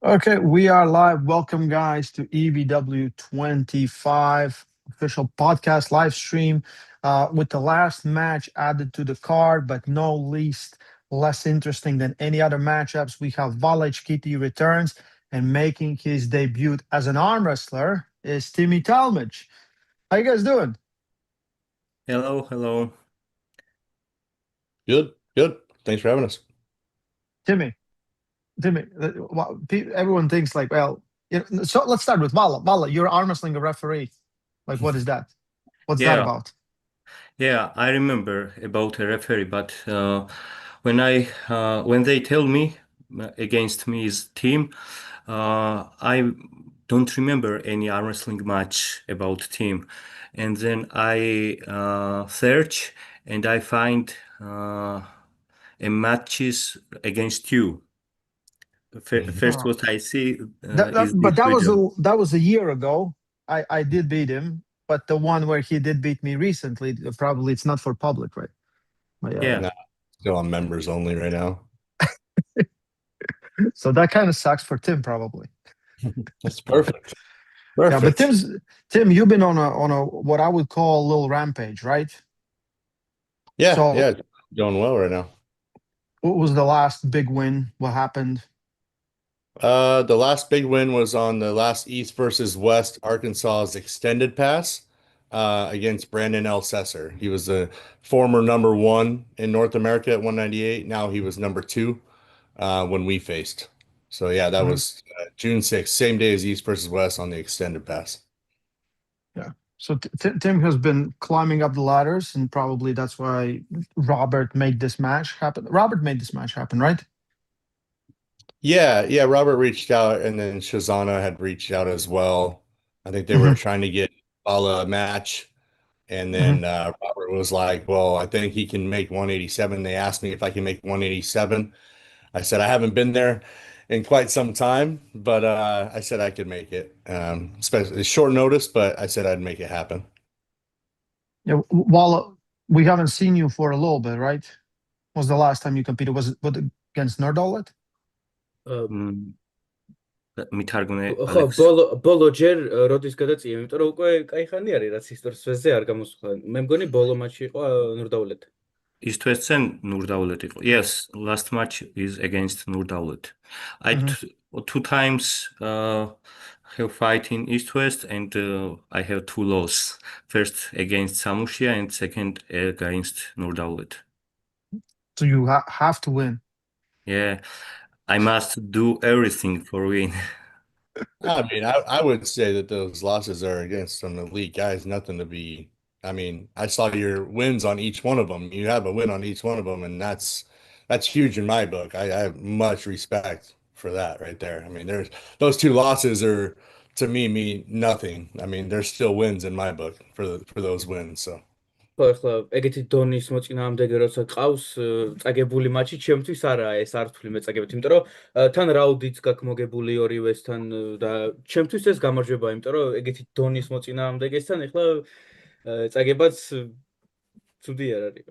Okay, we are live. Welcome, guys, to EBW 25 official podcast live stream with the last match added to the card, but no least less interesting than any other matchups. We have Vala Ichqiti returns and making his debut as an arm wrestler is Timmy Tallmadge. How you guys doing? Hello, hello. Good, good. Thanks for having us. Timmy, Timmy, everyone thinks like, well, so let's start with Vala. Vala, you're arm wrestling a referee. Like, what is that? What's that Yeah, about? yeah, I remember about a referee, but when they tell me against me is team, I don't remember any arm wrestling match about team. And then I search and I find a matches against you. Mhm. First, what I see is But this video. that was a year ago. I did beat him, but the one where he did beat me recently, probably it's not for public, right? But yeah, Yeah. No, still on members only right now. so that kind of sucks for Tim, probably. That's perfect. Yeah, but Perfect. Tim, you've been on a what I would call a little rampage, right? Yeah, So yeah, it's going well right now. what was the last big win? What happened? The last big win was on the last East versus West Arkansas's extended pass against Brandon L. Sesser. He was the former number one in North America at 198. Now he was number two when we faced. So yeah, that Mhm. was June 6th, same day as East versus West on the extended pass. Yeah. So Tim has been climbing up the ladders, and probably that's why Robert made this match happen. Robert made this match happen, right? Yeah, yeah, Robert reached out and then Shazana had reached out as well. I think they were Hmm. trying to get Vala a match. And Hmm. then Robert was like, well, I think he can make 187. They asked me if I can make 187. I said, I haven't been there in quite some time, but I said I could make it. Especially short notice, but I said I'd make it happen. Yeah. While we haven't seen you for a little bit, right? Was the last time you competed? Was it against Nerdlet? აა, Mm, მითარგმნე ხო, ალექს. ბოლო ჯერ როდის გადაწია, იმიტომ რომ უკვე კაი ხანი არის, რაც ისტორიის თვეზე არ გამოსხდა. მე მგონი ბოლო მატჩი იყო ნურდაულეთ. Istvetzen Nurdaulet იყო. Yes, last match is against Nurdaulet. I Hmm. two times have fight in East West and I have two loss. First against Samushia and second against Nurdaulet. So you have to win. Yeah, I must do everything for win. I mean, I would say that those losses are against some elite guys, nothing to be. I mean, I saw your wins on each one of them. You have a win on each one of them, and that's huge in my book. I have much respect for that right there. I mean, there's those two losses are to me mean nothing. I mean, there's still wins in my book for those wins. So ხო, ახლა ეგეთი დონის მოწინააღმდეგე როცა ყავს წაგებული მატჩი ჩემთვის არაა ეს ართული მეწაგებით, იმიტომ რომ თან რაუდიც გაქვს მოგებული ორივესთან და ჩემთვის ეს გამარჯვება, იმიტომ რომ ეგეთი დონის მოწინააღმდეგესთან ახლა წაგებაც ცუდი არ არის.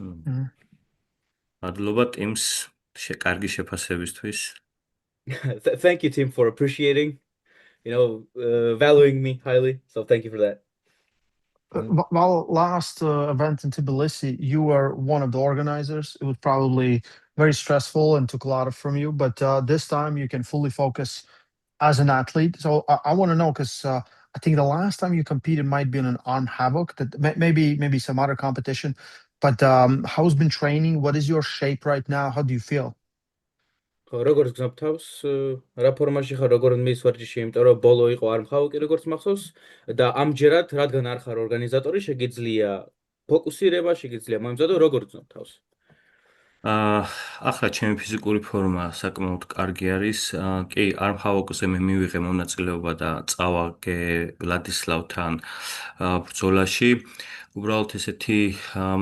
Mm. Mhm. მადლობა ტიმს კარგი შეფასებისთვის. Thank you, team, for appreciating, valuing me highly. So thank you for that. While last event in Tbilisi, you were one of the organizers. It was probably very stressful and took a lot from you, but this time you can fully focus as an athlete. So I want to know because I think the last time you competed might be in an on Havoc, that maybe some other competition. But how's been training? What is your shape right now? How do you feel? ხო, როგორც გზნობ თავს, რა ფორმაში ხარ, როგორ მის ვარჯიში, იმიტომ რომ ბოლო იყო არ მხავკი, როგორც მახსოვს, და ამჯერად, რადგან არ ხარ ორგანიზატორი, შეგიძლია ფოკუსირება, შეგიძლია მომზადო, როგორ გზნობ თავს. ახლა ჩემი ფიზიკური ფორმა საკმაოდ კარგი არის. კი, Armwrestlingზე მე მივიღე მონაწილეობა და წავაგე ვლადისლავთან ბრძოლაში. უბრალოდ ესეთი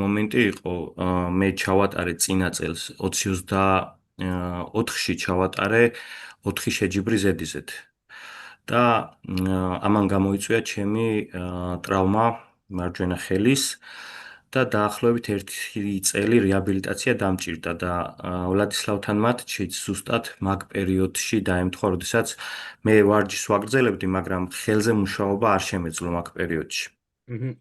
მომენტი იყო, მე ჩავატარე წინა წელს 24-ში ჩავატარე 4 შეჯიბრი ზედიზედ. და ამან გამოიწვია ჩემი ტრავმა მარჯვენა ხელის და დაახლოებით 1 წელი რეაბილიტაცია დამჭირდა და ვლადისლავთან მატჩიც ზუსტად მაგ პერიოდში დაემთხვა, როდესაც მე ვარჯიშს ვაგრძელებდი, მაგრამ ხელზე მუშაობა არ შემეძლო მაგ პერიოდში.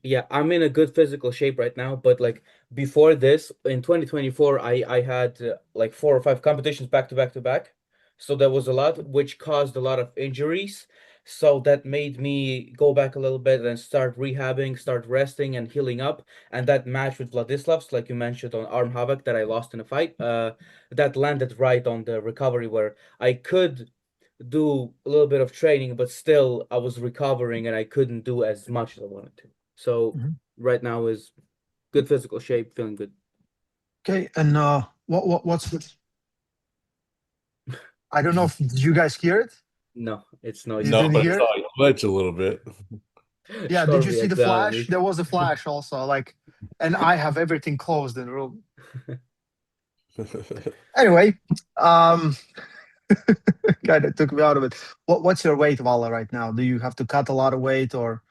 Yeah, I'm in a good physical shape right now, but like before this, in 2024, I had like 4 or 5 competitions back to back to back. So there was a lot, which caused a lot of injuries. So that made me go back a little bit and start rehabbing, start resting and healing up. And that match with Vladislavs, like you mentioned on Arm Havoc that I lost in a fight, that landed right on the recovery where I could do a little bit of training, but still I was recovering and I couldn't do as much as I wanted to. So Mhm. right now is good physical shape, feeling good. Okay, and what's I don't know if did you guys hear it? No, it's You noisy. No, didn't but I hear it? saw you glitch a little bit. Yeah, did you Sorry, see the Adami. flash? There was a flash also, like, and I have everything closed in the room. Anyway, kind of took me out of it. What's your weight, Vala, right now? Do you have to cut a lot of weight or?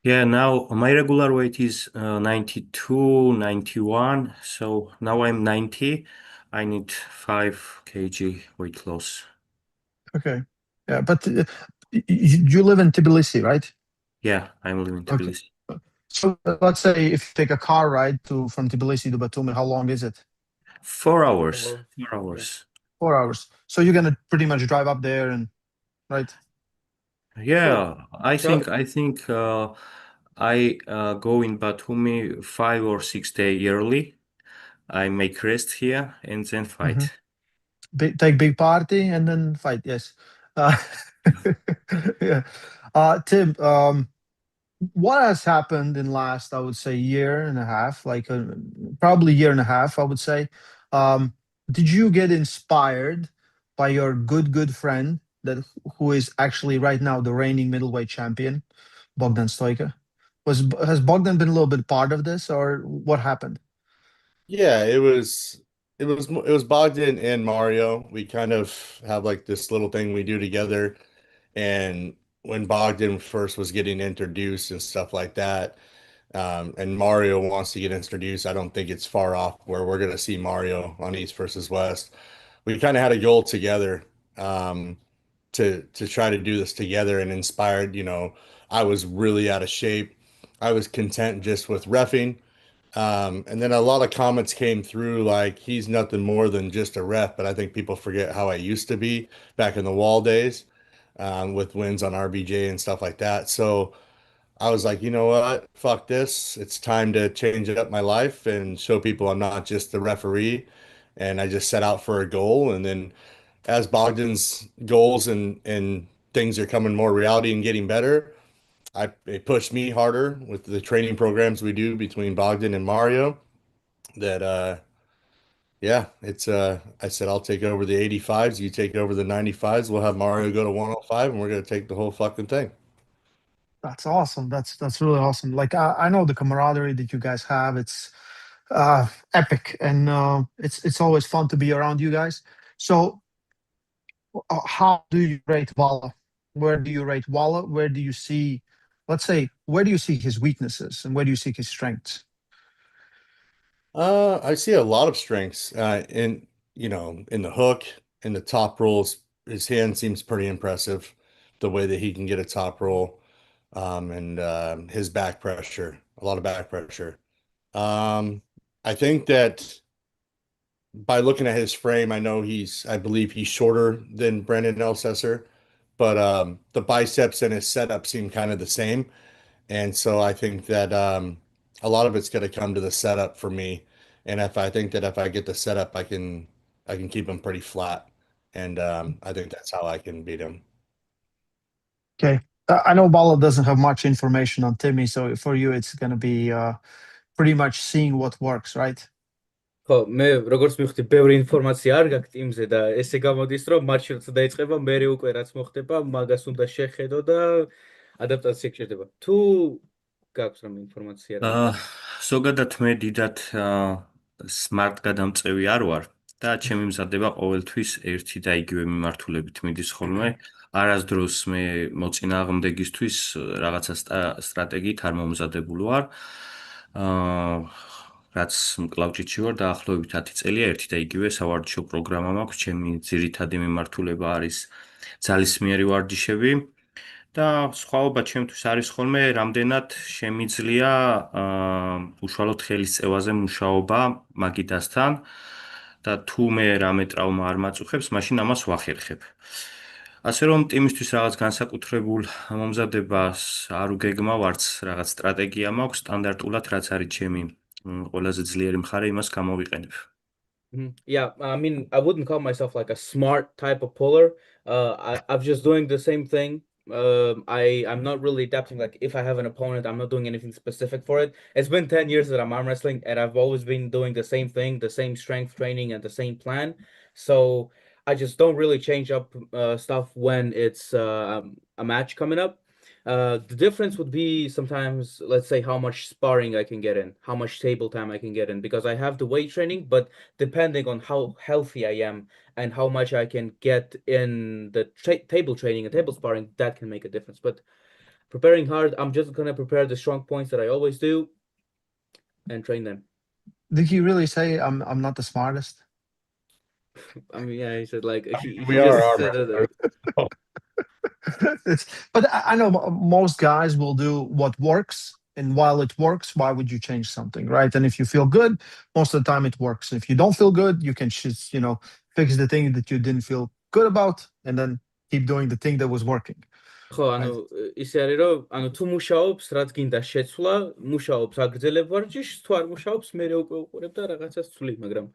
Yeah, now my regular weight is 92, 91. So now I'm 90. I need 5 kg weight loss. Okay, yeah, but you live in Tbilisi, right? Yeah, I'm living in Okay. Tbilisi. So let's say if you take a car ride from Tbilisi to Batumi, how long is it? 4 hours. Or- 4 hours. 4 hours. So you're gonna pretty much drive up there and right? Yeah, I Tra- think I go in Batumi 5 or 6 days early. I make rest here and then fight. Take big party and then fight. Yes. Uh, yeah. Tim, what has happened in last, I would say, year and a half, like probably year and a half, I would say. Did you get inspired by your good friend that who is actually right now the reigning middleweight champion, Bogdan Stoica? Has Bogdan been a little bit part of this, or what happened? Yeah, it was Bogdan and Mario. We kind of have like this little thing we do together. And when Bogdan first was getting introduced and stuff like that, and Mario wants to get introduced, I don't think it's far off where we're gonna see Mario on East versus West. We kind of had a goal together, to try to do this together and inspired, I was really out of shape. I was content just with reffing. And then a lot of comments came through like he's nothing more than just a ref, but I think people forget how I used to be back in the wall days, with wins on RBJ and stuff like that. So I was like, you know what? Fuck this. It's time to change up my life and show people I'm not just the referee. And I just set out for a goal. And then as Bogdan's goals and things are coming more reality and getting better, it pushed me harder with the training programs we do between Bogdan and Mario. That yeah, it's I said I'll take over the 85s, you take over the 95s. We'll have Mario go to 105, and we're gonna take the whole fucking thing. That's awesome. That's really awesome. Like I know the camaraderie that you guys have. It's epic, and it's always fun to be around you guys. So, how do you rate Vala? Where do you rate Vala? Where do you see, let's say, where do you see his weaknesses and where do you see his strengths? I see a lot of strengths in the hook, in the top rolls. His hand seems pretty impressive, the way that he can get a top roll, and his back pressure, a lot of back pressure. Um, I think that by looking at his frame, I believe he's shorter than Brandon Elsesser, but the biceps and his setup seem kind of the same. And so I think that a lot of it's going to come to the setup for me. And if I get the setup, I can keep him pretty flat. And I think that's how I can beat him. Okay. I know Vala doesn't have much information on Timmy, so for you, it's going to be pretty much seeing what works, right? ხო, მე როგორც მივხვდი, ბევრი ინფორმაცია არ გაქვს ტიმზე და ესე გამოდის, რომ მატჩი როცა დაიწყება, მე უკვე რაც მოხდება, მაგას უნდა შეხედო და ადაპტაცია გჭირდება. თუ გაქვს რამე ინფორმაცია რა? ზოგადად მე დიდად smart გადამწევი არ ვარ და ჩემი მზადება ყოველთვის ერთი და იგივე მიმართულებით მიდის ხოლმე. არასდროს მე მოწინააღმდეგისთვის რაღაცა სტრატეგიით არ მომზადებული ვარ. რაც მკლავჭიდში ვარ, დაახლოებით 10 წელია ერთი და იგივე სავარჯიშო პროგრამა მაქვს. ჩემი ძირითადი მიმართულება არის ძალისმიერი ვარჯიშები და სხვაობა ჩემთვის არის ხოლმე რამდენად შემიძლია უშუალოდ ხელის წევაზე მუშაობა მაგიდასთან და თუ მე რამე ტრავმა არ მაწუხებს, მაშინ ამას ვახერხებ. ასე რომ ტიმისთვის რაღაც განსაკუთრებულ მომზადებას არ უგეგმავარც, რაღაც სტრატეგია მაქვს სტანდარტულად, რაც არის ჩემი ყველაზე ძლიერი მხარე, იმას გამოვიყენებ. Yeah, I mean, I wouldn't call myself like a smart type of puller. I'm just doing the same thing. I'm not really adapting. Like if I have an opponent, I'm not doing anything specific for it. It's been 10 years that I'm arm wrestling, and I've always been doing the same thing, the same strength training, and the same plan. So I just don't really change up stuff when it's a match coming up. The difference would be sometimes, let's say, how much sparring I can get in, how much table time I can get in, because I have the weight training, but depending on how healthy I am and how much I can get in the table training and table sparring, that can make a difference. But preparing hard, I'm just gonna prepare the strong points that I always do and train them. Did he really say I'm not the smartest? I mean, yeah, he said like he We just are arm said wrestlers. But I know most guys will do what works, and while it works, why would you change something, right? And if you feel good, most of the time it works. And if you don't feel good, you can just fix the thing that you didn't feel good about, and then keep doing the thing that was working. ხო, ანუ ისე არის, რომ ანუ თუ მუშაობს, რაც გინდა შეცვლა, მუშაობს აგრძელებ ვარჯიშს, თუ არ მუშაობს, მე უკვე უყურებ და რაღაცას ცვლი, მაგრამ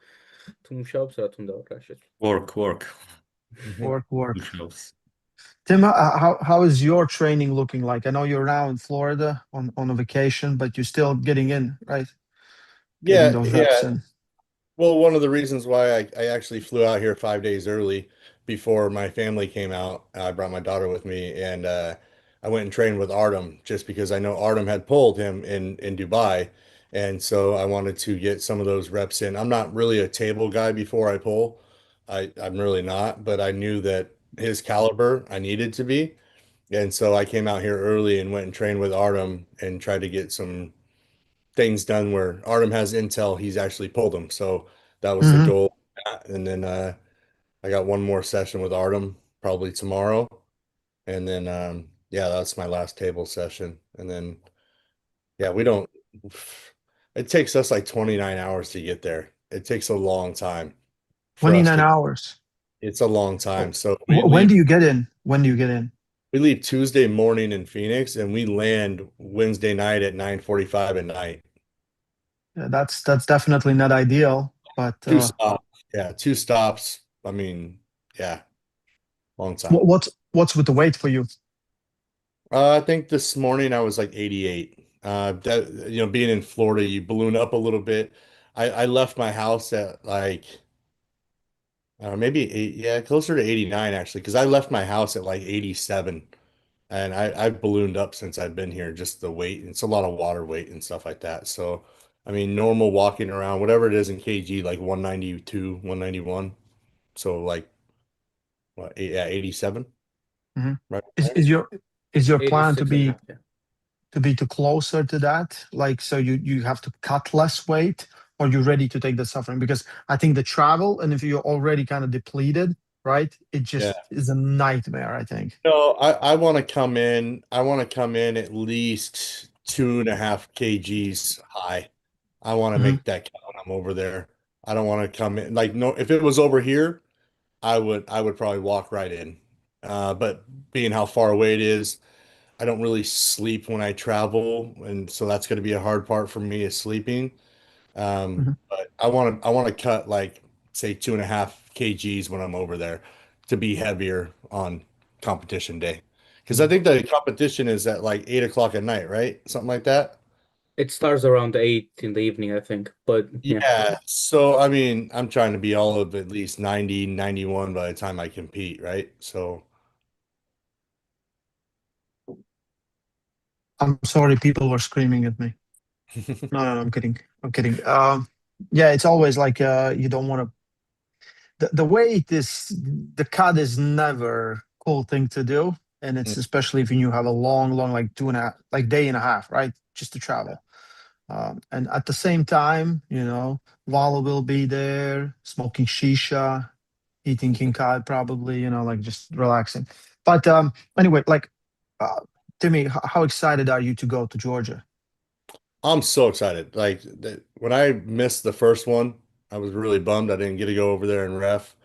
თუ მუშაობს, რა თქმა უნდა, რა შეცვლა. Work. Work. მუშაობს. Tim, how is your training looking like? I know you're now in Florida on a vacation, but you're still getting in, right? Getting those reps in. Well, one of the reasons why I actually flew out here 5 days early before my family came out, I brought my daughter with me, and I went and trained with Artem just because I know Artem had pulled him in Dubai, and so I wanted to get some of those reps in. I'm not really a table guy before I pull. I'm really not, but I knew that his caliber I needed to be, and so I came out here early and went and trained with Artem and tried to get some things done where Artem has intel, he's actually pulled them. So that was the goal. And then I got one more session with Artem probably tomorrow. And then yeah, that's my last table session. And then yeah, it takes us like 29 hours to get there. It takes a long time. 29 hours. It's a long time. So when do you get in? When do you get in? We leave Tuesday morning in Phoenix and we land Wednesday night at 9:45 at night. Yeah, that's definitely not ideal, but Two stops. Yeah, 2 stops. I mean, yeah, long time. What's with the weight for you? I think this morning I was like 88. That being in Florida, you balloon up a little bit. I left my house at like maybe closer to 89 actually, because I left my house at like 87. And I've ballooned up since I've been here, just the weight. It's a lot of water weight and stuff like that. So, I mean, normal walking around, whatever it is in kg, like 192, 191. So like what, 87? Right. Is your plan 86 to and a be half, yeah. too closer to that? Like, so you have to cut less weight, or you're ready to take the suffering? Because I think the travel, and if you're already kind of depleted, right, it just is a nightmare, I think. No, I want to come in. I want to come in at least 2.5 kgs high. I want to make that count when I'm over there. I don't want to come in like, no, if it was over here, I would probably walk right in. But being how far away it is, I don't really sleep when I travel, and so that's going to be a hard part for me is sleeping. But I want to cut like say 2.5 kgs when I'm over there to be heavier on competition day. Because I think the competition is at like 8 o'clock at night, right? Something like that. It starts around 8 in the evening, I think. But Yeah. So I mean, I'm trying to be all of at least 90, 91 by the time I compete, right? So I'm sorry, people were screaming at me. No, I'm kidding. Yeah, it's always like you don't want to. The weight is the cut is never cool thing to do, and it's especially if you have a long like 2.5 like day and a half, right, just to travel. And at the same time, Vala will be there, smoking shisha, eating kinkai, probably, like just relaxing. But anyway, like, uh, Timmy, how excited are you to go to Georgia? I'm so excited. Like when I missed the first one, I was really bummed I didn't get to go over there and ref,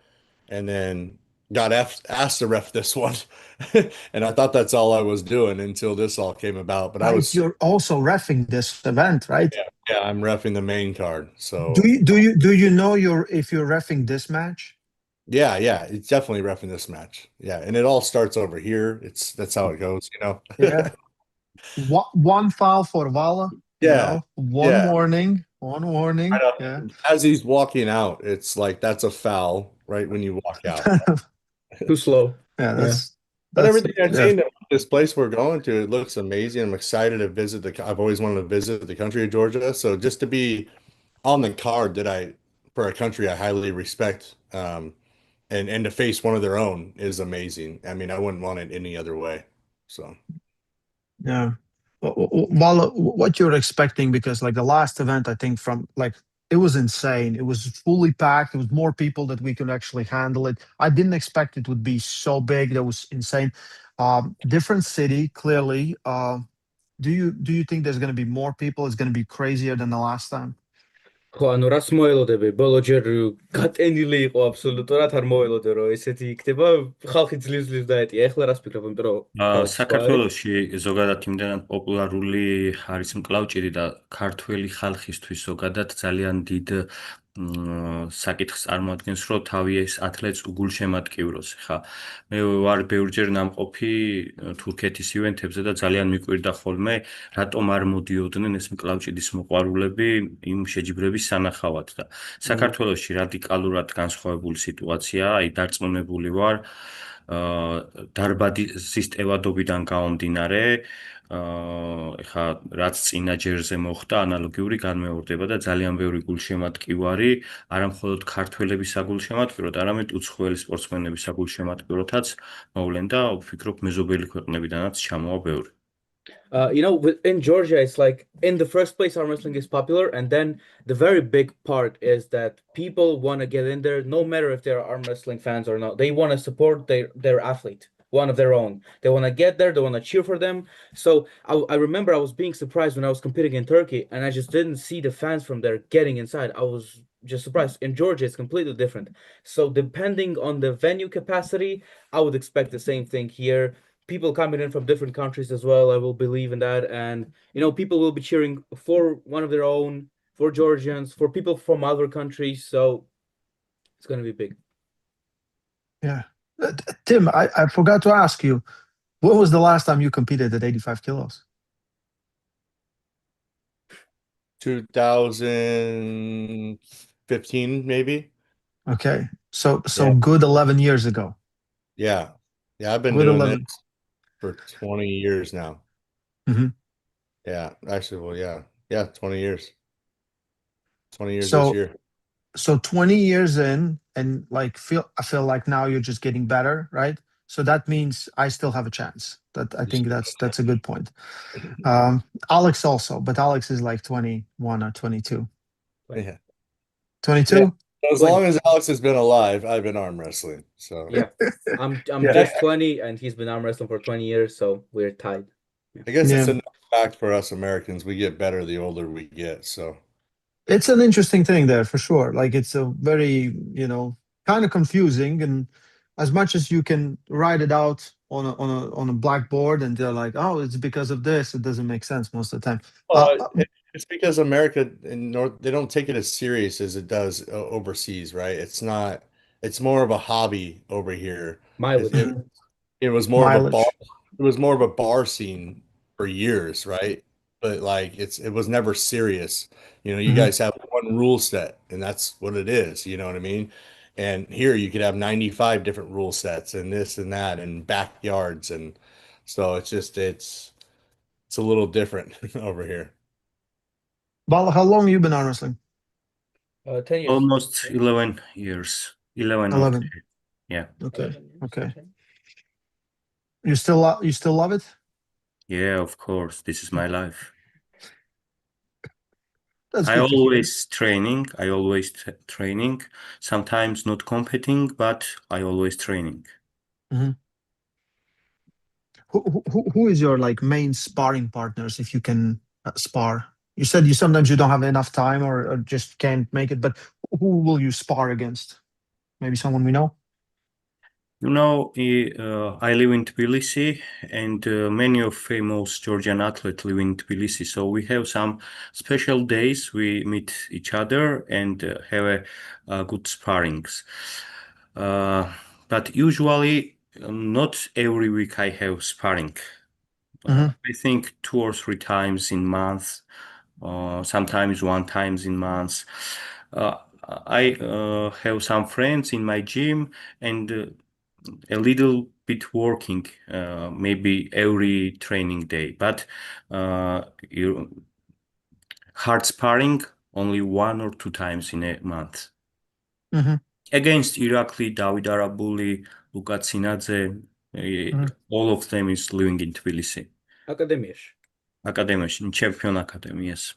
and then got asked to ref this one, and I thought that's all I was doing until this all came about. But I Right, was, you're also reffing this event, right? yeah, I'm refing the main card. Do So you do you do you know if you're reffing this match? yeah, it's definitely refing this match. Yeah, and it all starts over here. That's how it goes, you know. Yeah. One foul for Vala, Yeah, one yeah. warning, one I warning. Yeah. know. As he's walking out, it's like that's a foul right when you walk out. Too slow. Yeah, Yeah. But that's everything I've yeah. seen, this place we're going to, it looks amazing. I'm excited to visit I've always wanted to visit the country of Georgia. So just to be on the card for a country I highly respect, and to face one of their own is amazing. I mean, I wouldn't want it any other way. So Yeah. Well, what you're expecting, because like the last event, I think from like it was insane. It was fully packed. It was more people that we could actually handle it. I didn't expect it would be so big. That was insane. Different city, clearly. Do you think there's going to be more people? It's going to be crazier than the last time? ხო, ანუ რას მოელოდები? ბოლო ჯერ გატენილი იყო აბსოლუტურად, არ მოელოდე რომ ესეთი იქნება, ხალხი ძლივ-ძლივ დაეტია. ეხლა რას ფიქრობ, იმიტომ რომ ქალაქი სხვა არის? საქართველოში ზოგადად იმდენად პოპულარული არის მკლავჭიდი და ქართველი ხალხისთვის ზოგადად ძალიან დიდ საკითხს წარმოადგენს, რომ თავი ეს ათლეტს უგულშემატკივროს. ხა მე ვარ ბევრჯერ ნამყოფი თურქეთის ივენთებზე და ძალიან მიკვირდა ხოლმე, რატომ არ მოდიოდნენ ეს მკლავჭიდის მოყვარულები იმ შეჯიბრების სანახავად და საქართველოში რადიკალურად განსხვავებული სიტუაციაა, აი დარწმუნებული ვარ დარბაზის ტევადობიდან გამომდინარე, ეხა რაც წინა ჯერზე მოხდა, ანალოგიური განმეორდება და ძალიან ბევრი გულშემატკივარი, არა მხოლოდ ქართველების საგულშემატკივროდ, არამედ უცხოელი სპორტსმენების საგულშემატკივროდაც მოვლენ და ვფიქრობ მეზობელი ქვეყნებიდანაც ჩამოვა ბევრი. In Georgia, it's like in the first place, arm wrestling is popular, and then the very big part is that people want to get in there, no matter if they're arm wrestling fans or not. They want to support their athlete, one of their own. They want to get there, they want to cheer for them. So I remember I was being surprised when I was competing in Turkey, and I just didn't see the fans from there getting inside. I was just surprised. In Georgia, it's completely different. So depending on the venue capacity, I would expect the same thing here. People coming in from different countries as well. I will believe in that. And, people will be cheering for one of their own, for Georgians, for people from other countries. So it's going to be big. Yeah. Tim, I forgot to ask you, when was the last time you competed at 85 kilos? 2015, maybe. Okay. So Yeah. good 11 years ago. Yeah. I've been Good doing 11. this for 20 years now. Mhm. Yeah, actually, well, yeah, 20 years. 20 years So this year. so 20 years in, and like I feel like now you're just getting better, right? So that means I still have a chance. That I think that's a good point. Alex also, but Alex is like 21 or 22. Yeah. 22? Yeah. As 20. long as Alex has been alive, I've been arm wrestling. So Yeah, I'm Yeah. just 20, and he's been arm wrestling for 20 years, so we're tied. I guess it's Yeah. a fact for us Americans. We get better the older we get. So It's an interesting thing there for sure. Like it's a very, kind of confusing, and as much as you can write it out on a blackboard, and they're like, oh, it's because of this, it doesn't make sense most of the time. it's because America and North, they don't take it as serious as it does overseas, right? It's more of a hobby over here. Mileage. It was more of a Mileage. bar. It was more of a bar scene for years, right? But like it was never serious. You Mhm. guys have one rule set, and that's what it is. You know what I mean? And here you could have 95 different rule sets and this and that and backyards, and so it's a little different over here. Vala, how long you been arm wrestling? 10 years. Almost 11 years. 11 or 11. 10. Yeah. Okay. 11 years, Okay. You still love it? Yeah, of course. This is my life. That's I good to hear. always training. I always training. Sometimes not competing, but I always training. Who is your like main sparring partners if you can spar? You said you sometimes you don't have enough time or just can't make it, but who will you spar against? Maybe someone we know? You know, I live in Tbilisi, and many of famous Georgian athletes live in Tbilisi. So we have some special days. We meet each other and have a good sparrings. Uh, but usually, not every week I have sparring. Mhm, I think 2 or 3 times in month, sometimes one times in months. Uh, I have some friends in my gym and a little bit working, maybe every training day, but you hard sparring only 1 or 2 times in a month. mhm, Against Irakli, David Arabuli, Luka Tsinadze, mhm. all of them is living in Tbilisi. აკადემიაში. Academy, in Champion Academy, yes.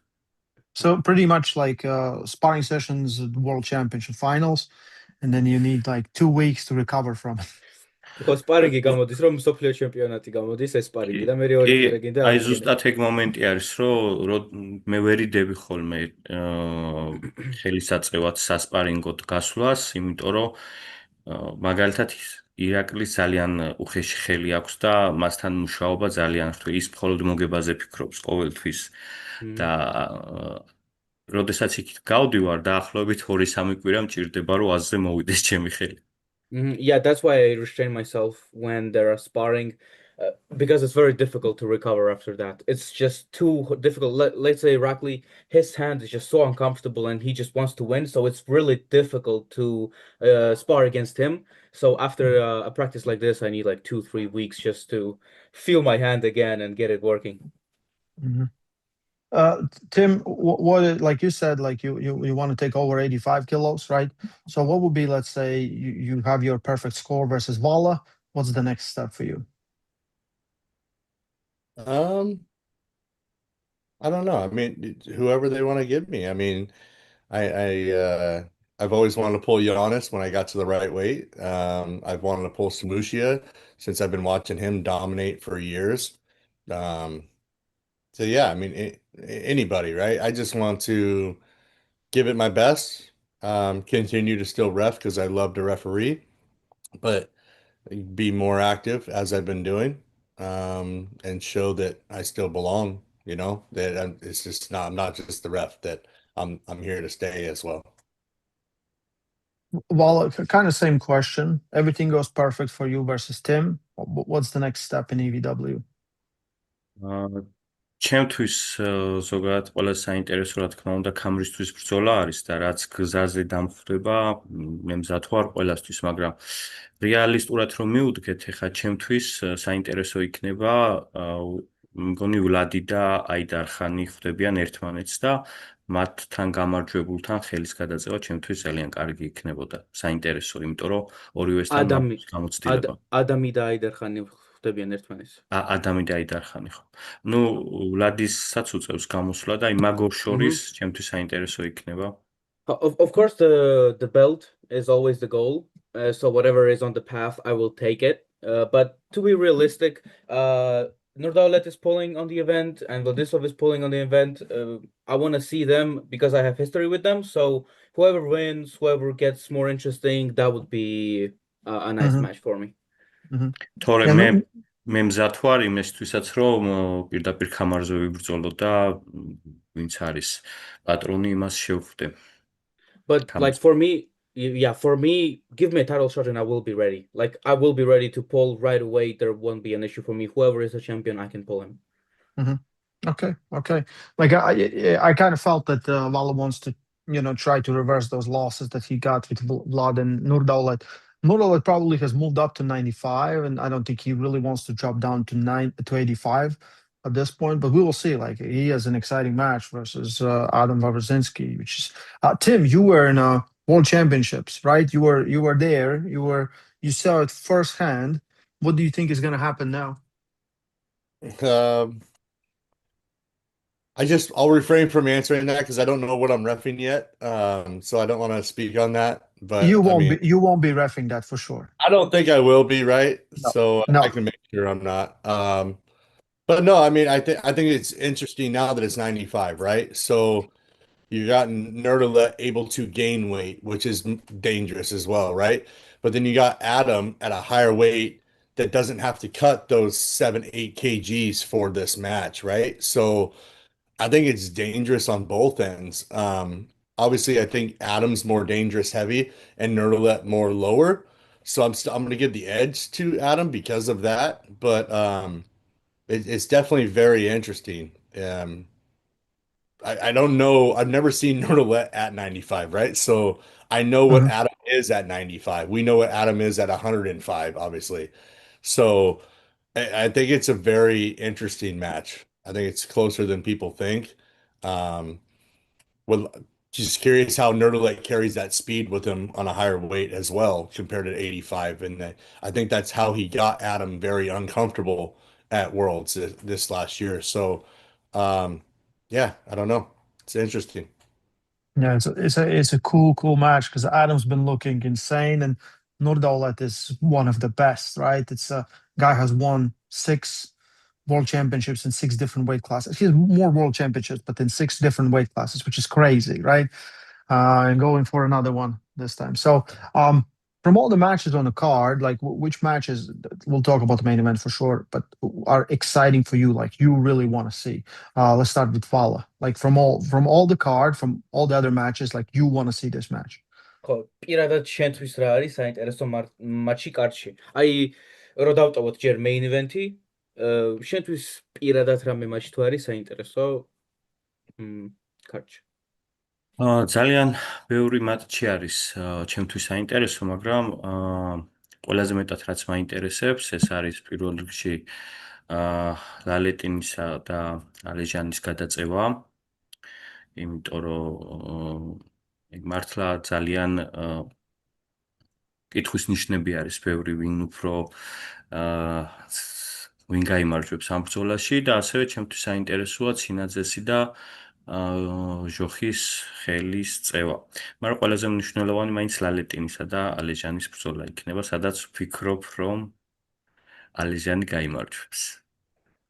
So pretty much like sparring sessions at World Championship finals, and then you need like 2 weeks to recover from it. ხო, სპარინგი გამოდის, რომ მსოფლიო ჩემპიონატი გამოდის ეს სპარინგი და მე ორი კი, კვირა გინდა აი აღიდგენე. ზუსტად ეგ მომენტი არის, რომ მე ვერიდები ხოლმე ხელისაწევად სასპარინგოდ გასვლას, იმიტომ რომ მაგალითად ირაკლის ძალიან უხეში ხელი აქვს და მასთან მუშაობა ძალიან რთული. ის მხოლოდ მოგებაზე ფიქრობს ყოველთვის და როდესაც იქ გავდივარ, დაახლოებით 2-3 კვირა მჭირდება, რომ აზზე მოვიდეს ჩემი ხელი. Yeah, that's why I restrain myself when there are sparring, because it's very difficult to recover after that. It's just too difficult. Let's say Rackley, his hand is just so uncomfortable and he just wants to win, so it's really difficult to spar against him. So after a practice like this, I need like 2-3 weeks just to feel my hand again and get it working. Mhm. Tim, what like you said, like you want to take over 85 kilos, right? So what would be, let's say you have your perfect score versus Vala. What's the next step for you? I don't know. I mean, whoever they want to give me. I mean, I've always wanted to pull Giannis when I got to the right weight. I've wanted to pull Samushia since I've been watching him dominate for years. So yeah, I mean, anybody, right? I just want to give it my best. Continue to still ref because I love to referee, but be more active as I've been doing, and show that I still belong. You know, that it's just not, I'm not just the ref, that I'm here to stay as well. Well, kind of same question. Everything goes perfect for you versus Tim. What's the next step in EVW? ჩემთვის ზოგადად ყველა საინტერესო, რა თქმა უნდა, ქამრისთვის ბრძოლა არის და რაც გზაზე დამხვდება, მე მზად ვარ ყველასთვის, მაგრამ რეალისტურად რომ მივუდგეთ, ეხლა ჩემთვის საინტერესო იქნება, მგონი ვლადი და აიდარხანი ხვდებიან ერთმანეთს და მათთან გამარჯვებულთან ხელის გადაწევა ჩემთვის ძალიან კარგი იქნებოდა, საინტერესო, იმიტომ რომ ორივესთან მაქვს გამოცდილება. ადამი და აიდარხანი ხვდებიან ერთმანეთს. ადამი და აიდარხანი, ხო. ნუ ვლადისაც უწევს გამოსვლა და აი მაგ ორ შორის ჩემთვის საინტერესო იქნება. Of course, the belt is always the goal. So whatever is on the path, I will take it. But to be realistic, Nerdlet is pulling on the event and Vladisov is pulling on the event. I want to see them because I have history with them. So whoever wins, whoever gets more interesting, that would be a nice match for me. თორე მე მზად ვარ იმისთვისაც, რომ პირდაპირ ხამარზე ვიბრძოლო და ვინც არის პატრონი, იმას შევხვდე. But like for me, yeah, for me, give me a title shot and I will be ready. Like I will be ready to pull right away. There won't be an issue for me. Whoever is a champion, I can pull him. Okay. Like I kind of felt that Vala wants to, try to reverse those losses that he got with Vlad and Nurdaulet. Nurdaulet probably has moved up to 95, and I don't think he really wants to drop down to 85 at this point. But we will see. Like he has an exciting match versus Adam Wawrzyński, which is Tim. You were in World Championships, right? You were there. You saw it firsthand. What do you think is going to happen now? I'll refrain from answering that because I don't know what I'm reffing yet. So I don't want to speak on that. But I mean, You won't be refing that for sure. I don't think I will be, right? No. So I No. can make sure I'm not. But no, I mean, I think it's interesting now that it's 95, right? So you got Nerdlet able to gain weight, which is dangerous as well, right? But then you got Adam at a higher weight that doesn't have to cut those 7, 8 kgs for this match, right? So I think it's dangerous on both ends. Obviously, I think Adam's more dangerous heavy and Nerdlet more lower. So I'm going to give the edge to Adam because of that. But it's definitely very interesting. I don't know. I've never seen Nerdlet at 95, right? So I know what Mhm. Adam is at 95. We know what Adam is at 105, obviously. So I think it's a very interesting match. I think it's closer than people think. Um, well, just curious how Nerdlet carries that speed with him on a higher weight as well compared to 85. And I think that's how he got Adam very uncomfortable at Worlds this last year. So, um, yeah, I don't know. It's interesting. Yeah, it's a cool match because Adam's been looking insane, and Nordaulet is one of the best, right? It's a guy has won 6 world championships in 6 different weight classes. He has more world championships, but in 6 different weight classes, which is crazy, right? And going for another one this time. So, from all the matches on the card, like which matches we'll talk about the main event for sure, but are exciting for you, like you really want to see. Let's start with Vala. Like from all the card, from all the other matches, like you want to see this match. ხო, პირადად შენთვის რა არის საინტერესო მატჩი კარტში? აი, რო დავტოვოთ ჯერ main event-ი, შენთვის პირადად რამე მატჩი თუ არის საინტერესო კარტში? ძალიან ბევრი მატჩი არის ჩემთვის საინტერესო, მაგრამ ყველაზე მეტად რაც მაინტერესებს, ეს არის პირველ რიგში ლალეტინისა და ალეჟანის გადაწევა, იმიტომ რომ ეგ მართლა ძალიან კითხვის ნიშნები არის ბევრი, აა ვინ გაიმარჯვებს ამ ბრძოლაში და ასევე ჩემთვის საინტერესოა ცინაძესი და ჟოხის ხელის წევა. მაგრამ ყველაზე მნიშვნელოვანი მაინც ლალეტინისა და ალეჟანის ბრძოლა იქნება, სადაც ვფიქრობ, რომ ალეჟანი გაიმარჯვებს.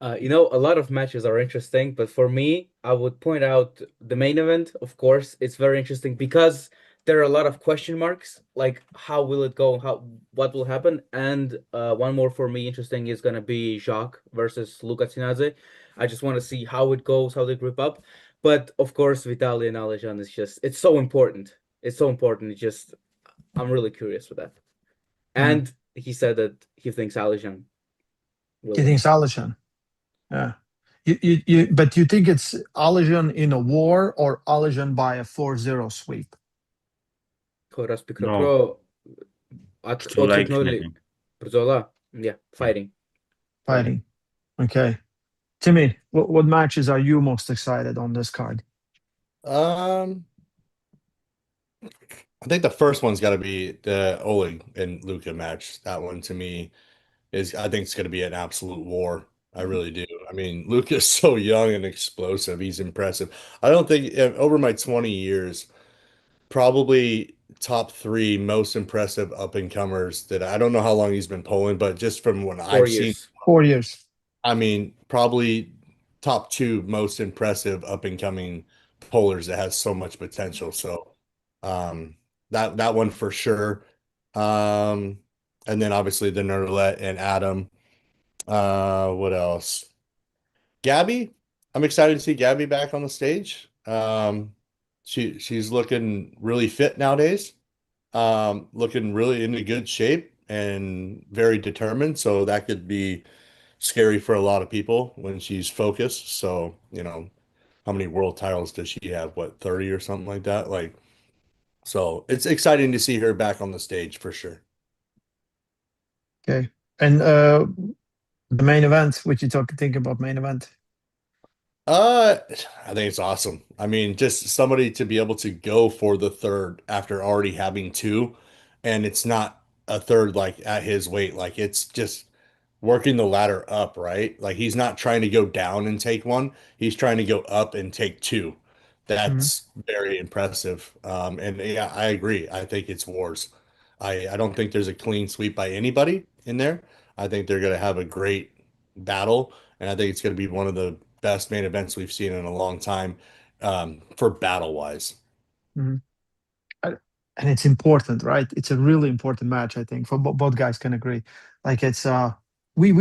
A lot of matches are interesting, but for me, I would point out the main event. Of course, it's very interesting because there are a lot of question marks, like how will it go, what will happen, and one more for me interesting is gonna be Jacques versus Luca Tsinadze. I just want to see how it goes, how they grip up. But of course, Vitaly and Alejan is it's so important. It's so important. I'm really curious for that. And he said that he thinks Alejan will He win. thinks Alishan. Yeah. But you think it's Alishan in a war or Alishan by a 4-0 sweep? ხო, რას ფიქრობ, No. რომ ბრძოლა 4-0 იქნება. ბრძოლა? Yeah, fighting. Fighting. Okay. Timmy, what matches are you most excited on this card? I think the first one's got to be the Oleg and Luca match. That one to me I think it's going to be an absolute war. I really do. I mean, Luca's so young and explosive. He's impressive. I don't think over my 20 years, probably top three most impressive up and comers that I don't know how long he's been polling, but just from what 4 I've seen, years. 4 years. I mean, probably top two most impressive up and coming pollers that has so much potential. So that one for sure. And then obviously the Nerdlet and Adam. What else? Gabby. I'm excited to see Gabby back on the stage. She's looking really fit nowadays. Looking really into good shape and very determined. So that could be scary for a lot of people when she's focused. So, how many world titles does she have? What, 30 or something like that? So it's exciting to see her back on the stage for sure. Okay. And the main event, what you think about main event? I think it's awesome. I mean, just somebody to be able to go for the third after already having two, and it's not a third like at his weight. Like it's just working the ladder up, right? Like he's not trying to go down and take one. He's trying to go up and take two. Mhm. That's very impressive. And yeah, I agree. I think it's wars. I don't think there's a clean sweep by anybody in there. I think they're going to have a great battle, and I think it's going to be one of the best main events we've seen in a long time for battle wise. Mhm. Uh, And it's important, right? It's a really important match, I think, for both guys can agree. Like it's we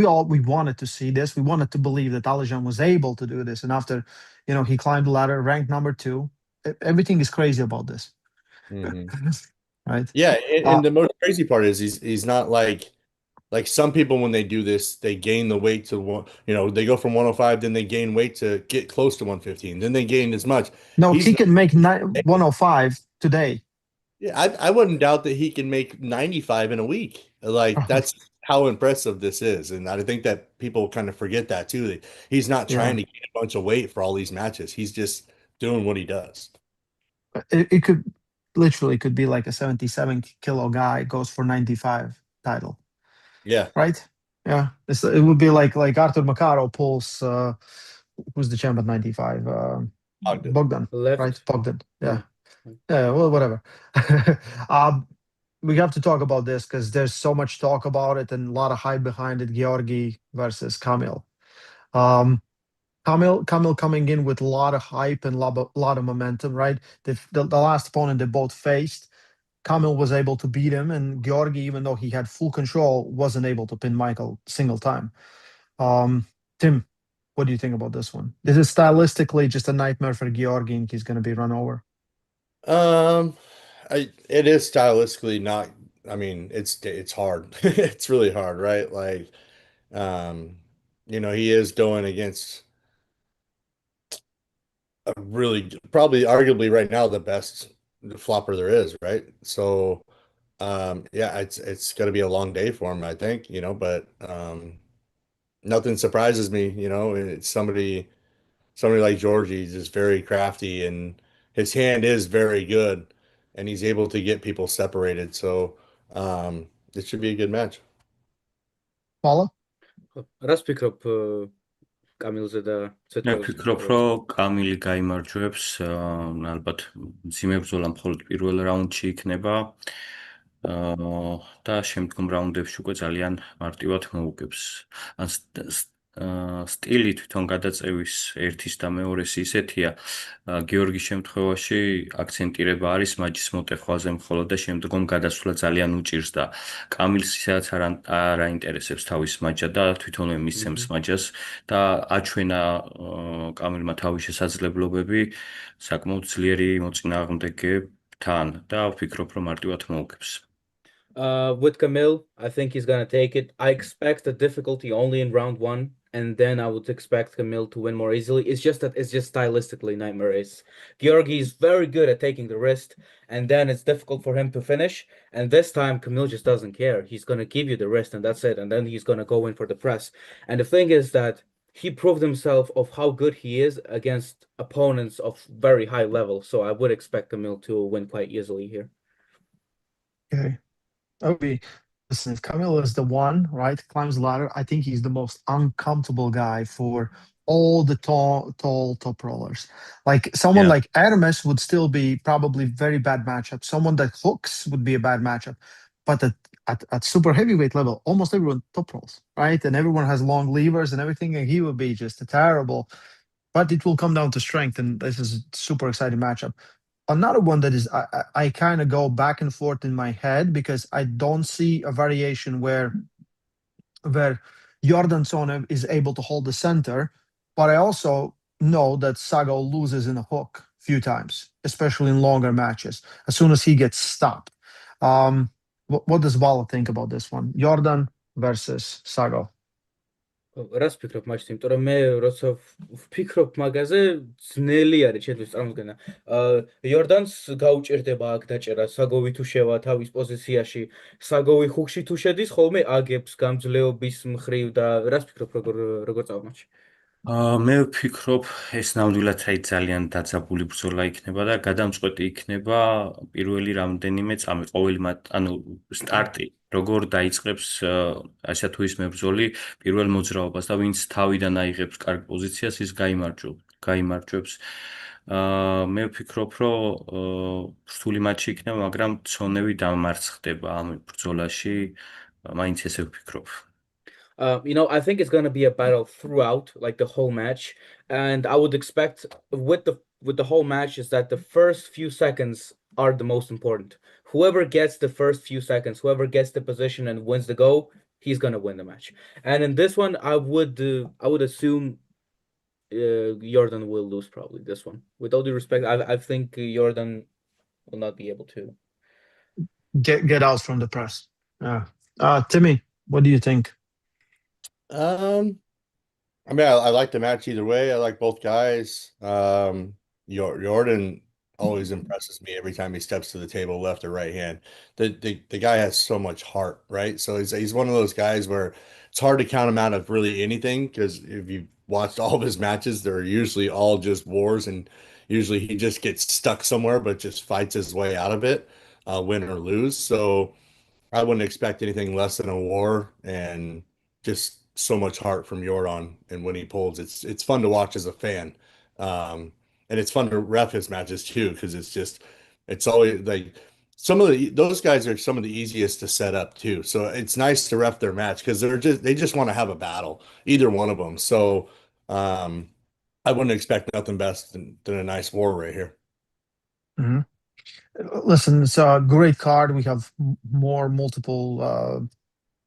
wanted to see this. We wanted to believe that Alijan was able to do this. And after, he climbed the ladder, ranked number two. Everything is crazy about this. Mhm. Right? Yeah, Uh and the most crazy part is he's not like some people when they do this, they gain the weight to one, they go from 105, then they gain weight to get close to 115, then they gain as much. no, He's he not, can make 105 today. yeah, I wouldn't doubt that he can make 95 in a week. Like that's how impressive this is. And I think that people kind of forget that too. That he's not Yeah. trying to gain a bunch of weight for all these matches. He's just doing what he does. It could literally could be like a 77 kilo guy goes for 95 title. Yeah, Right? Yeah, it would be like Arthur Macaro pulls who's the champ at 95? Ogden. Bogdan, right? Left. Bogdan. Yeah. Yeah, yeah. Well, whatever. um, we have to talk about this because there's so much talk about it and a lot of hype behind it. Georgi versus Camille. Um, Camille coming in with a lot of hype and lot of momentum, right? The last opponent they both faced, Camille was able to beat him, and Georgi, even though he had full control, wasn't able to pin Michael single time. Um, Tim, what do you think about this one? This is stylistically just a nightmare for Georgi, and he's going to be run over. Um, it is stylistically not. I mean, it's hard. It's really hard, right? Like, um, he is going against a really probably arguably right now the best flopper there is, right? So, yeah, it's going to be a long day for him, I think, but nothing surprises me, it's somebody like Georgie. He's just very crafty and his hand is very good and he's able to get people separated. So it should be a good match. Vala? რას ფიქრობ კამილზე და მე ცეთქოელს ვფიქრობ, ბრძოლაზე? რომ კამილი გაიმარჯვებს, ალბათ მძიმე ბრძოლა მხოლოდ პირველ რაუნდში იქნება. და შემდგომ რაუნდებში უკვე ძალიან მარტივად მოუგებს. ან სტილი თვითონ გადაწევის ერთის და მეორეს ისეთია, გიორგის შემთხვევაში აქცენტირება არის მაჯის მოტეხვაზე მხოლოდ და შემდგომ გადასვლა ძალიან უჭირს და კამილს ისაც არ აინტერესებს თავის მაჯა და თვითონვე მისცემს მაჯას და აჩვენა კამილმა თავის შესაძლებლობები საკმაოდ ძლიერი მოწინააღმდეგეებთან და ვფიქრობ, რომ მარტივად მოუგებს. With Camille, I think he's gonna take it. I expect the difficulty only in round one, and then I would expect Camille to win more easily. It's just that it's just stylistically Nightmare Race. Georgi is very good at taking the wrist, and then it's difficult for him to finish. And this time, Camille just doesn't care. He's gonna give you the wrist, and that's it. And then he's gonna go in for the press. And the thing is that he proved himself of how good he is against opponents of very high level. So I would expect Camille to win quite easily here. Okay. Okay. Listen, if Camille is the one, right, climbs the ladder, I think he's the most uncomfortable guy for all the tall top rollers. Like someone Yeah. like Aramis would still be probably very bad matchup. Someone that hooks would be a bad matchup. But at super heavyweight level, almost everyone top rolls, right? And everyone has long levers and everything, and he would be just a terrible. But it will come down to strength, and this is a super exciting matchup. Another one that is I kind of go back and forth in my head because I don't see a variation where Jordan Sonev is able to hold the center, but I also know that Sago loses in a hook a few times, especially in longer matches, as soon as he gets stopped. What does Vala think about this one? Jordan versus Sago. რას ფიქრობ მაჩი, იმიტომ რომ მე როცა ვფიქრობ მაგაზე, ძნელი არის ჩემთვის წარმოქმნა. იორდანს გაუჭირდება აქ დაჭერა, საგოვი თუ შევა თავის პოზიციაში, საგოვი ხუქში თუ შედის, ხოლმე აგებს გამძლეობის მხრივ და რას ფიქრობ როგორ წავა მაჩი? მე ვფიქრობ, ეს ნამდვილად აი ძალიან დაძაბული ბრძოლა იქნება და გადამწყვეტი იქნება პირველი რამდენიმე წამი, ანუ სტარტი, როგორ დაიწყებს ასე თუ ის მებრძოლი პირველ მოძრაობას და ვინც თავიდან აიღებს კარგ პოზიციას, ის გაიმარჯვებს. მე ვფიქრობ, რომ რთული მატჩი იქნება, მაგრამ ცონები დამარცხდება ამ ბრძოლაში, მაინც ესე ვფიქრობ. I think it's gonna be a battle throughout, like the whole match, and I would expect with the whole match is that the first few seconds are the most important. Whoever gets the first few seconds, whoever gets the position and wins the go, he's gonna win the match. And in this one, I would assume Jordan will lose probably this one. With all due respect, I think Jordan will not be able to Get out from the press. Yeah. Timmy, what do you think? I mean, I like the match either way. I like both guys. Jordan always impresses me every time he steps to the table, left or right hand. The guy has so much heart, right? So he's one of those guys where it's hard to count him out of really anything because if you watched all of his matches, they're usually all just wars, and usually he just gets stuck somewhere, but just fights his way out of it, win or lose. So I wouldn't expect anything less than a war and just so much heart from Jordan. And when he pulls, it's fun to watch as a fan. And it's fun to ref his matches too, because it's always like those guys are some of the easiest to set up too. So it's nice to ref their match because they just want to have a battle, either one of them. So I wouldn't expect nothing best than a nice war right here. Mm-hmm. Listen, it's a great card. We have multiple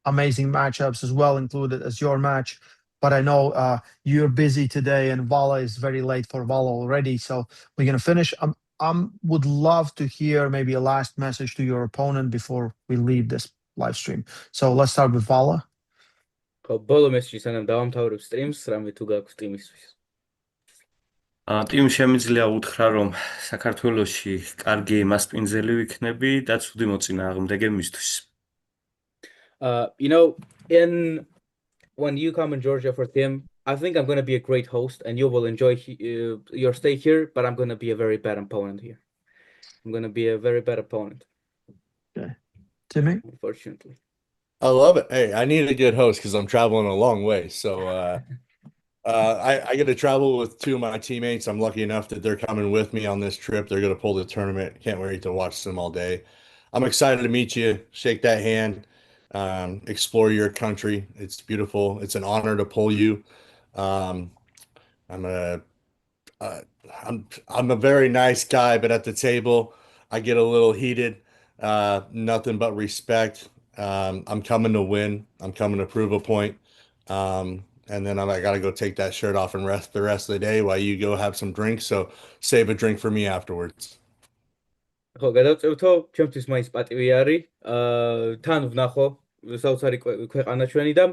amazing matchups as well, included as your match. But I know you're busy today, and Vala is very late for Vala already. So we're gonna finish. Would love to hear maybe a last message to your opponent before we leave this live stream. So let's start with Vala. ბოლო მესიჯი სანამ დავამთავრებ სტრიმს, რამე თუ გაქვს ტიმისთვის. ტიმ შემიძლია უთხრა, რომ საქართველოში კარგი მასპინძელი ვიქნები და ცუდი მოწინააღმდეგე მისთვის. When you come in Georgia for Tim, I think I'm going to be a great host and you will enjoy your stay here, but I'm going to be a very bad opponent here. I'm going to be a very bad opponent. Okay. Timmy? Unfortunately. I love it. Hey, I need a good host because I'm traveling a long way. So I get to travel with two of my teammates. I'm lucky enough that they're coming with me on this trip. They're going to pull the tournament. Can't wait to watch them all day. I'm excited to meet you, shake that hand, explore your country. It's beautiful. It's an honor to pull you. I'm a very nice guy, but at the table, I get a little heated. Nothing but respect. I'm coming to win. I'm coming to prove a point. And then I got to go take that shirt off and rest the rest of the day while you go have some drinks. So save a drink for me afterwards. ხო, გადავწევთო, ჩემთვის მაინც პატივი არის. თან ვნახო საოცარი ქვეყანა ჩვენი და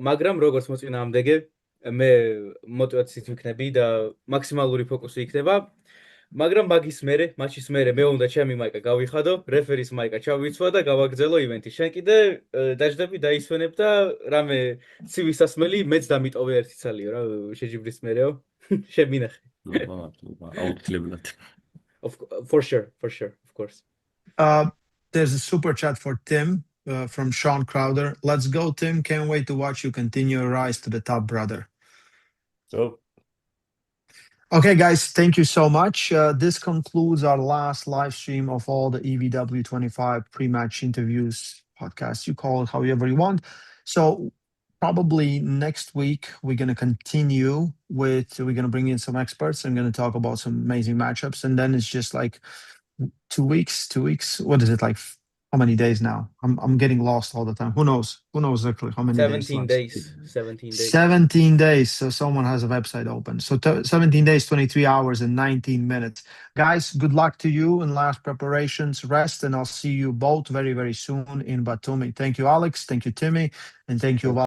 მაგრამ როგორც მოწინააღმდეგე მე мотивაციით ვიქნები და მაქსიმალური ფოკუსი იქნება. მაგრამ მაგის მატჩის მერე მე უნდა ჩემი მაიკა გავიხადო, რეფერის მაიკა ჩავიცვა და გავაგრძელო ივენთი. შენ კიდე დაждები დაისვენებ და რამე ცივი სასმელი მეც დამიტოვე ერთი ცალიო რა შეჯიბრის მერეო. შენ მინახე. აუცილებლად. For sure, of course. There's a super chat for Tim from Sean Crowder. Let's go, Tim. Can't wait to watch you continue your rise to the top, brother. So. Okay, guys, thank you so much. This concludes our last live stream of all the EVW 25 pre-match interviews, podcasts, you call it however you want. So probably next week, we're going to continue we're going to bring in some experts. I'm going to talk about some amazing matchups. And then it's just like 2 weeks. What is it like? How many days now? I'm getting lost all the time. Who knows exactly how many 17 days? 17 days. 17 days. So someone has a website open. So 17 days, 23 hours and 19 minutes. Guys, good luck to you in last preparations, rest, and I'll see you both very, very soon in Batumi. Thank you, Alex. Thank you, Timmy. And thank you,